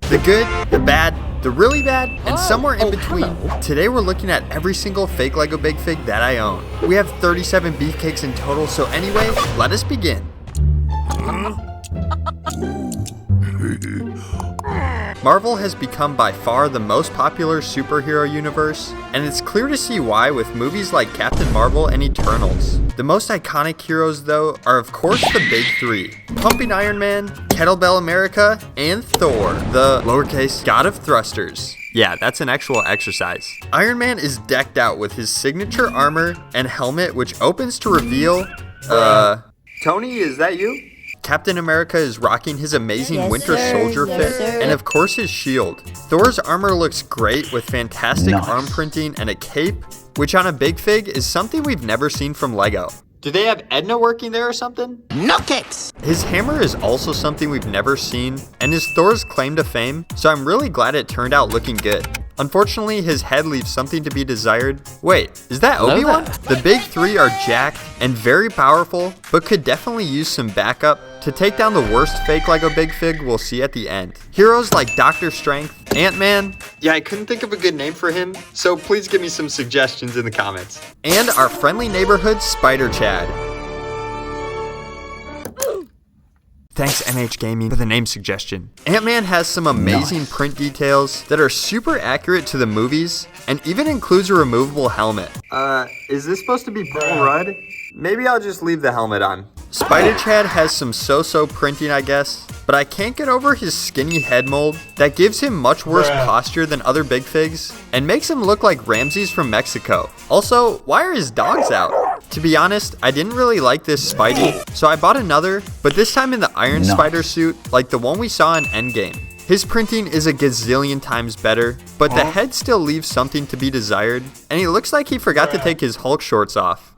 The good, the bad, the really bad, and somewhere in between. Today we're looking at every single fake Lego Big Fig that I own. We have 37 beefcakes in total, so anyway, let us begin. Marvel has become by far the most popular superhero universe, and it's clear to see why with movies like Captain Marvel and Eternals. The most iconic heroes, though, are of course the big three: Pumping Iron Man, Kettlebell America, and Thor, the lowercase god of thrusters. Yeah, that's an actual exercise. Iron Man is decked out with his signature armor and helmet, which opens to reveal, Tony, is that you? Captain America is rocking his amazing Winter Soldier fit, and of course his shield. Thor's armor looks great with fantastic arm printing and a cape, which on a Big Fig is something we've never seen from Lego. Do they have Edna working there or something? Nutcakes! His hammer is also something we've never seen, and is Thor's claim to fame, so I'm really glad it turned out looking good. Unfortunately, his head leaves something to be desired. Wait, is that Obi-Wan? The big three are jacked and very powerful, but could definitely use some backup to take down the worst fake Lego Big Fig we'll see at the end. Heroes like Dr. Strength, Ant-Man, yeah, I couldn't think of a good name for him, so please give me some suggestions in the comments. And our friendly neighborhood Spider Chad. Thanks NH Gaming for the name suggestion. Ant-Man has some amazing print details that are super accurate to the movies, and even includes a removable helmet. Is this supposed to be Paul Rudd? Maybe I'll just leave the helmet on. Spider Chad has some so-so printing, I guess, but I can't get over his skinny head mold that gives him much worse posture than other Big Figs, and makes him look like Ramses from Mexico. Also, why are his dogs out? To be honest, I didn't really like this Spidey, so I bought another, but this time in the Iron Spider suit, like the one we saw in Endgame. His printing is a gazillion times better, but the head still leaves something to be desired, and he looks like he forgot to take his Hulk shorts off.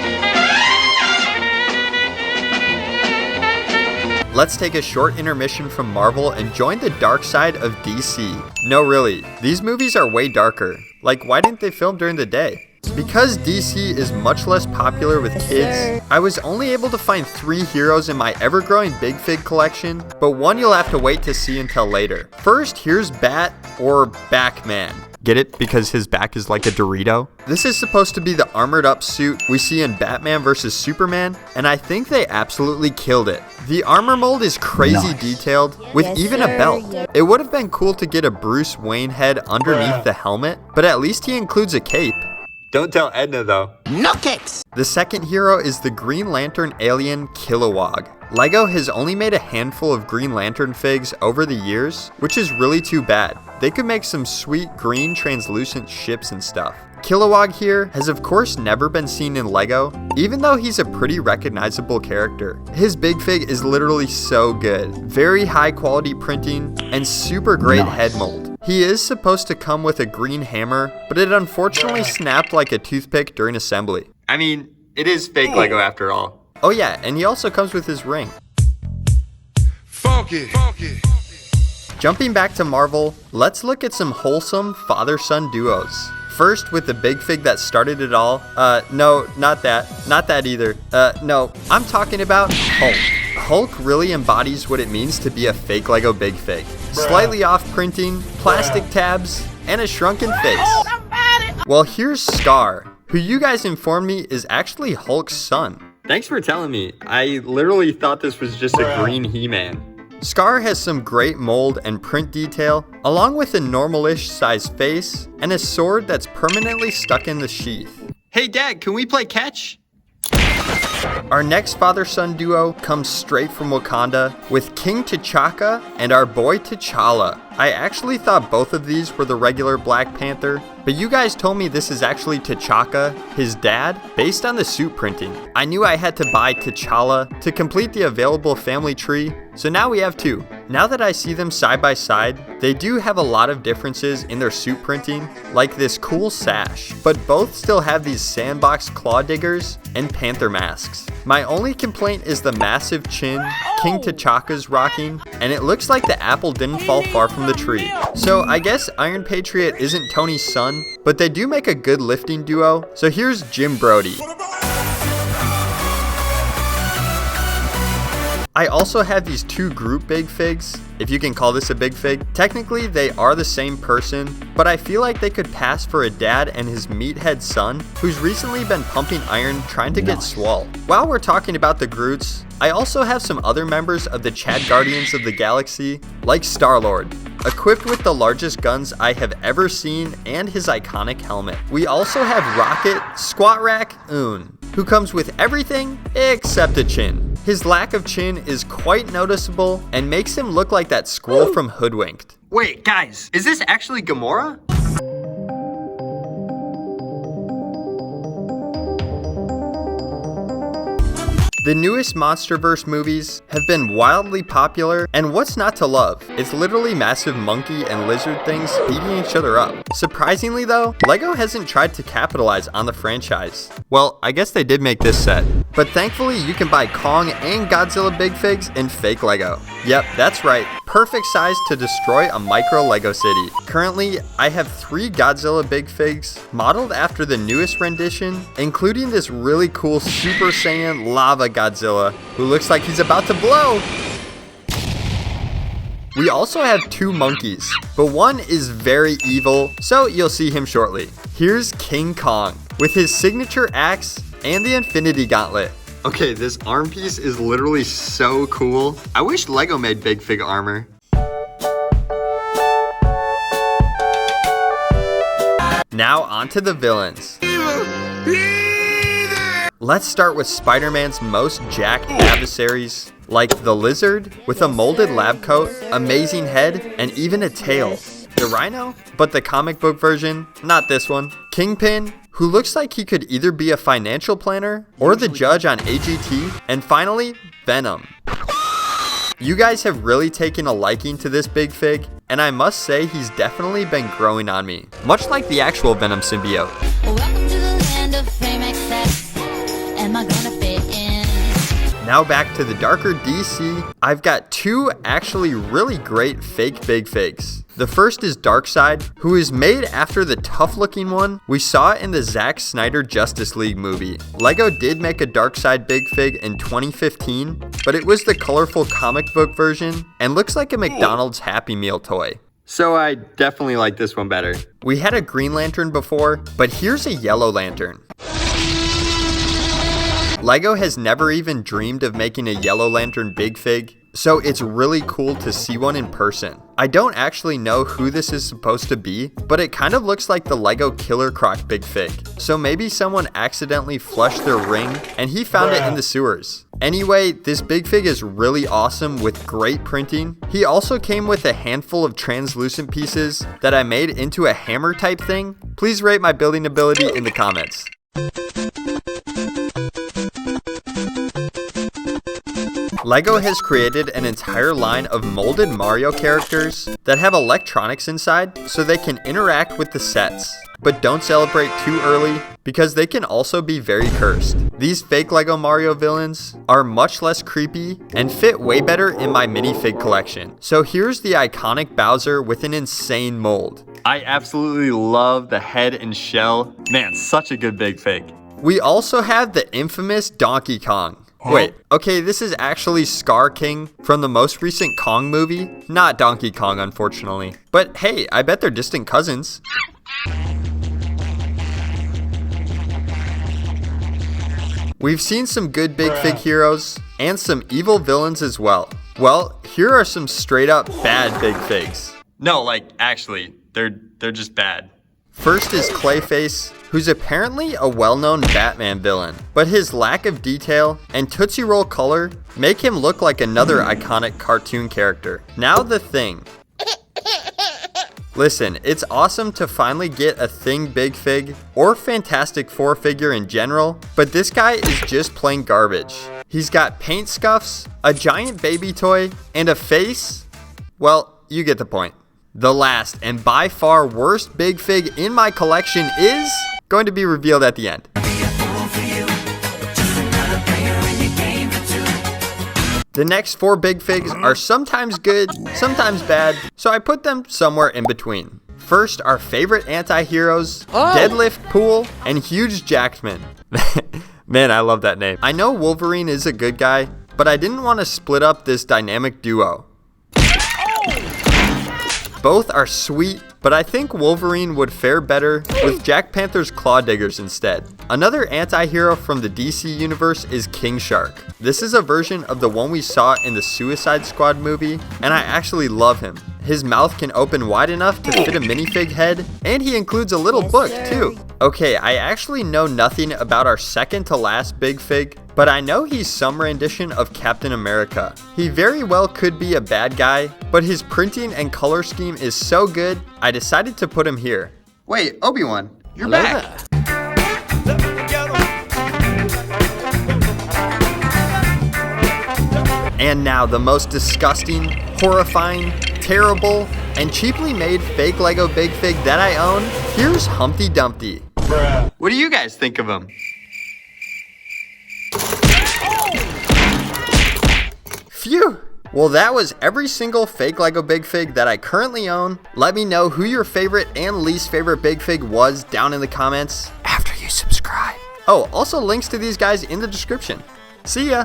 Let's take a short intermission from Marvel and join the dark side of DC. No, really, these movies are way darker. Like, why didn't they film during the day? Because DC is much less popular with kids, I was only able to find 3 heroes in my ever-growing Big Fig collection, but one you'll have to wait to see until later. First, here's Bat, or Backman. Get it? Because his back is like a Dorito? This is supposed to be the armored up suit we see in Batman vs Superman, and I think they absolutely killed it. The armor mold is crazy detailed, with even a belt. It would have been cool to get a Bruce Wayne head underneath the helmet, but at least he includes a cape. Don't tell Edna though. Nutcakes! The second hero is the Green Lantern alien Kilowog. Lego has only made a handful of Green Lantern figs over the years, which is really too bad. They could make some sweet green translucent ships and stuff. Kilowog here has of course never been seen in Lego, even though he's a pretty recognizable character. His Big Fig is literally so good. Very high quality printing and super great head mold. He is supposed to come with a green hammer, but it unfortunately snapped like a toothpick during assembly. I mean, it is fake Lego after all. Oh yeah, and he also comes with his ring. Funky. Jumping back to Marvel, let's look at some wholesome father-son duos. First, with the Big Fig that started it all. No, not that. Not that either. No, I'm talking about Hulk. Hulk really embodies what it means to be a fake Lego Big Fig. Slightly off printing, plastic tabs, and a shrunken face. Well, here's Scar, who you guys informed me is actually Hulk's son. Thanks for telling me. I literally thought this was just a green He-Man. Scar has some great mold and print detail, along with a normal-ish size face, and a sword that's permanently stuck in the sheath. Hey Dad, can we play catch? Our next father-son duo comes straight from Wakanda with King T'Chaka and our boy T'Challa. I actually thought both of these were the regular Black Panther, but you guys told me this is actually T'Chaka, his dad, based on the suit printing. I knew I had to buy T'Challa to complete the available family tree, so now we have 2. Now that I see them side by side, they do have a lot of differences in their suit printing, like this cool sash, but both still have these sandbox claw diggers and panther masks. My only complaint is the massive chin King T'Chaka's rocking, and it looks like the apple didn't fall far from the tree. So I guess Iron Patriot isn't Tony's son, but they do make a good lifting duo. So here's Jim Brody. I also have these two group big figs, if you can call this a big fig. Technically, they are the same person, but I feel like they could pass for a dad and his meathead son, who's recently been pumping iron trying to get swole. While we're talking about the Groots, I also have some other members of the Chad Guardians of the Galaxy, like Star-Lord, equipped with the largest guns I have ever seen and his iconic helmet. We also have Rocket Squat Rack Un, who comes with everything except a chin. His lack of chin is quite noticeable and makes him look like that squirrel from Hoodwinked. Wait, guys, is this actually Gamora? The newest MonsterVerse movies have been wildly popular, and what's not to love? It's literally massive monkey and lizard things eating each other up. Surprisingly though, LEGO hasn't tried to capitalize on the franchise. Well, I guess they did make this set, but thankfully you can buy Kong and Godzilla big figs in fake LEGO. Yep, that's right, perfect size to destroy a micro LEGO city. Currently, I have 3 Godzilla big figs modeled after the newest rendition, including this really cool Super Saiyan lava Godzilla, who looks like he's about to blow. We also have 2 monkeys, but one is very evil, so you'll see him shortly. Here's King Kong, with his signature axe and the Infinity Gauntlet. Okay, this arm piece is literally so cool. I wish LEGO made big fig armor. Now onto the villains. Let's start with Spider-Man's most jacked adversaries, like the Lizard with a molded lab coat, amazing head, and even a tail. The Rhino, but the comic book version, not this one. Kingpin, who looks like he could either be a financial planner or the judge on AGT. And finally, Venom. You guys have really taken a liking to this big fig, and I must say he's definitely been growing on me, much like the actual Venom symbiote. Welcome to the land of fame excess. Am I gonna fit in? Now back to the darker DC, I've got 2 actually really great fake big figs. The first is Darkseid, who is made after the tough looking one we saw in the Zack Snyder Justice League movie. LEGO did make a Darkseid big fig in 2015, but it was the colorful comic book version and looks like a McDonald's Happy Meal toy. So I definitely like this one better. We had a Green Lantern before, but here's a Yellow Lantern. LEGO has never even dreamed of making a Yellow Lantern big fig, so it's really cool to see one in person. I don't actually know who this is supposed to be, but it kind of looks like the LEGO Killer Croc big fig. So maybe someone accidentally flushed their ring and he found it in the sewers. Anyway, this big fig is really awesome with great printing. He also came with a handful of translucent pieces that I made into a hammer type thing. Please rate my building ability in the comments. LEGO has created an entire line of molded Mario characters that have electronics inside so they can interact with the sets. But don't celebrate too early because they can also be very cursed. These fake LEGO Mario villains are much less creepy and fit way better in my minifig collection. So here's the iconic Bowser with an insane mold. I absolutely love the head and shell. Man, such a good big fig. We also have the infamous Donkey Kong. Wait, okay, this is actually Scar King from the most recent Kong movie. Not Donkey Kong, unfortunately. But hey, I bet they're distant cousins. We've seen some good big fig heroes and some evil villains as well. Well, here are some straight up bad big figs. No, like actually, they're just bad. First is Clayface, who's apparently a well-known Batman villain, but his lack of detail and Tootsie Roll color make him look like another iconic cartoon character. Now the Thing. Listen, it's awesome to finally get a Thing big fig or Fantastic Four figure in general, but this guy is just plain garbage. He's got paint scuffs, a giant baby toy, and a face. Well, you get the point. The last and by far worst big fig in my collection is going to be revealed at the end. The next 4 big figs are sometimes good, sometimes bad, so I put them somewhere in between. First, our favorite anti-heroes, Deadlift Pool and Huge Jackman. Man, I love that name. I know Wolverine is a good guy, but I didn't want to split up this dynamic duo. Both are sweet, but I think Wolverine would fare better with Jack Panther's claw diggers instead. Another anti-hero from the DC universe is King Shark. This is a version of the one we saw in the Suicide Squad movie, and I actually love him. His mouth can open wide enough to fit a minifig head, and he includes a little book too. Okay, I actually know nothing about our second to last Big Fig, but I know he's some rendition of Captain America. He very well could be a bad guy, but his printing and color scheme is so good, I decided to put him here. Wait, Obi-Wan, you're back. And now the most disgusting, horrifying, terrible, and cheaply made fake Lego Big Fig that I own, here's Humpty Dumpty. What do you guys think of him? Phew! Well, that was every single fake Lego Big Fig that I currently own. Let me know who your favorite and least favorite Big Fig was down in the comments after you subscribe. Oh, also links to these guys in the description. See ya!